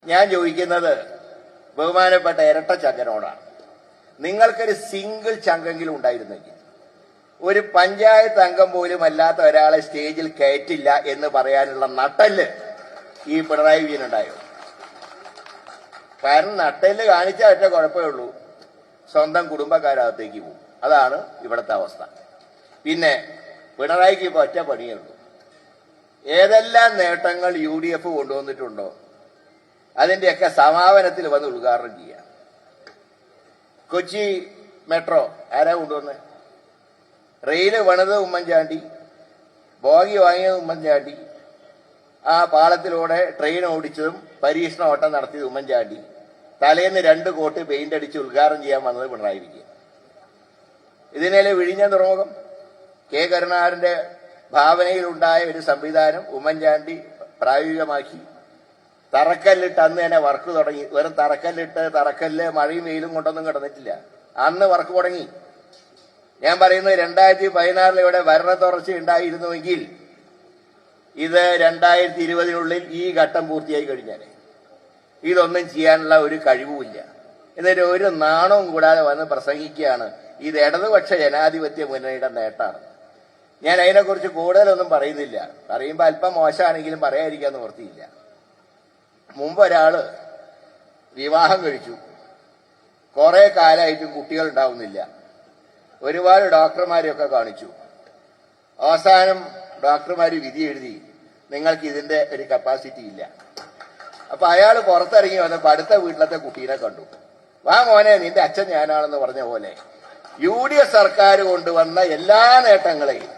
ഞാൻ ചോദിക്കുന്നത് ബഹുമാനപ്പെട്ട ഇരട്ട ചങ്കനോടാണ്. നിങ്ങൾക്കൊരു സിംഗിൾ ചങ്കെങ്കിലും ഉണ്ടായിരുന്നെങ്കിൽ ഒരു പഞ്ചായത്ത് അംഗം പോലും അല്ലാത്ത ഒരാളെ സ്റ്റേജിൽ കയറ്റില്ല എന്ന് പറയാനുള്ള നട്ടല് ഈ പിണറായി വിജയനുണ്ടായോ? കാരണം നട്ടല് കാണിച്ചാൽ ഒറ്റ കുഴപ്പമേ ഉള്ളൂ, സ്വന്തം കുടുംബക്കാരകത്തേക്ക് പോകും. അതാണ് ഇവിടുത്തെ അവസ്ഥ. പിന്നെ പിണറായിക്ക് ഇപ്പോൾ ഒറ്റ പണിയേ ഉള്ളൂ. ഏതെല്ലാം നേട്ടങ്ങൾ UDF കൊണ്ടുവന്നിട്ടുണ്ടോ അതിന്റെയൊക്കെ സമാപനത്തിൽ വന്ന് ഉദ്ഘാടനം ചെയ്യാം. കൊച്ചി മെട്രോ ആരാ കൊണ്ടുവന്നത്? റെയില് പണിത് ഉമ്മൻചാണ്ടി, ബോഗി വാങ്ങിയത് ഉമ്മൻചാണ്ടി, ആ പാളത്തിലൂടെ ട്രെയിൻ ഓടിച്ചതും പരീക്ഷണ ഓട്ടം നടത്തിയത് ഉമ്മൻചാണ്ടി, തലേന്ന് 2 കോട്ട് പെയിന്റ് അടിച്ച് ഉദ്ഘാടനം ചെയ്യാൻ വന്നത് പിണറായി വിജയൻ. ഇതിനെ വിഴിഞ്ഞം തുറമുഖം കെ കരുണാകരന്റെ ഭാവനയിലുണ്ടായ ഒരു സംവിധാനം ഉമ്മൻചാണ്ടി പ്രായോഗികമാക്കി. തറക്കല്ലിട്ട് അന്ന് തന്നെ വർക്ക് തുടങ്ങി. വെറും തറക്കല്ല് മഴയും വെയിലും കൊണ്ടൊന്നും കിടന്നിട്ടില്ല, അന്ന് വർക്ക് തുടങ്ങി. ഞാൻ പറയുന്നത് 2016 ഇവിടെ ഭരണ തുടർച്ച ഉണ്ടായിരുന്നുവെങ്കിൽ ഇത് 2020 ഈ ഘട്ടം പൂർത്തിയായി കഴിഞ്ഞാലേ. ഇതൊന്നും ചെയ്യാനുള്ള ഒരു കഴിവുമില്ല. എന്നിട്ട് ഒരു നാണവും കൂടാതെ വന്ന് പ്രസംഗിക്കുകയാണ് ഇത് ഇടതുപക്ഷ ജനാധിപത്യ മുന്നണിയുടെ നേട്ടമാണ്. ഞാൻ അതിനെക്കുറിച്ച് കൂടുതലൊന്നും പറയുന്നില്ല. പറയുമ്പോൾ അല്പം മോശമാണെങ്കിലും പറയാതിരിക്കാൻ നിവൃത്തിയില്ല. മുമ്പ് ഒരാള് വിവാഹം കഴിച്ചു, കുറെ കാലമായിട്ടും കുട്ടികൾ ഉണ്ടാവുന്നില്ല. ഒരുപാട് ഡോക്ടർമാരെയൊക്കെ കാണിച്ചു. അവസാനം ഡോക്ടർമാര് വിധി എഴുതി നിങ്ങൾക്ക് ഇതിന്റെ ഒരു കപ്പാസിറ്റി ഇല്ല. അപ്പൊ അയാൾ പുറത്തിറങ്ങി വന്നപ്പോ അടുത്ത വീട്ടിലത്തെ കുട്ടീനെ കണ്ടു. വാ മോനെ, നിന്റെ അച്ഛൻ ഞാനാണെന്ന് പറഞ്ഞ പോലെ UDF സർക്കാർ കൊണ്ടുവന്ന എല്ലാ നേട്ടങ്ങളെയും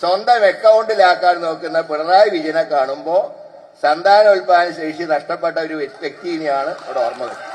സ്വന്തം അക്കൗണ്ടിലാക്കാൻ നോക്കുന്ന പിണറായി വിജയനെ കാണുമ്പോ സന്താനോൽപാദന ശേഷി നഷ്ടപ്പെട്ട ഒരു വ്യക്തിയെയാണ് ഇവിടെ ഓർമ്മ വരുന്നത്.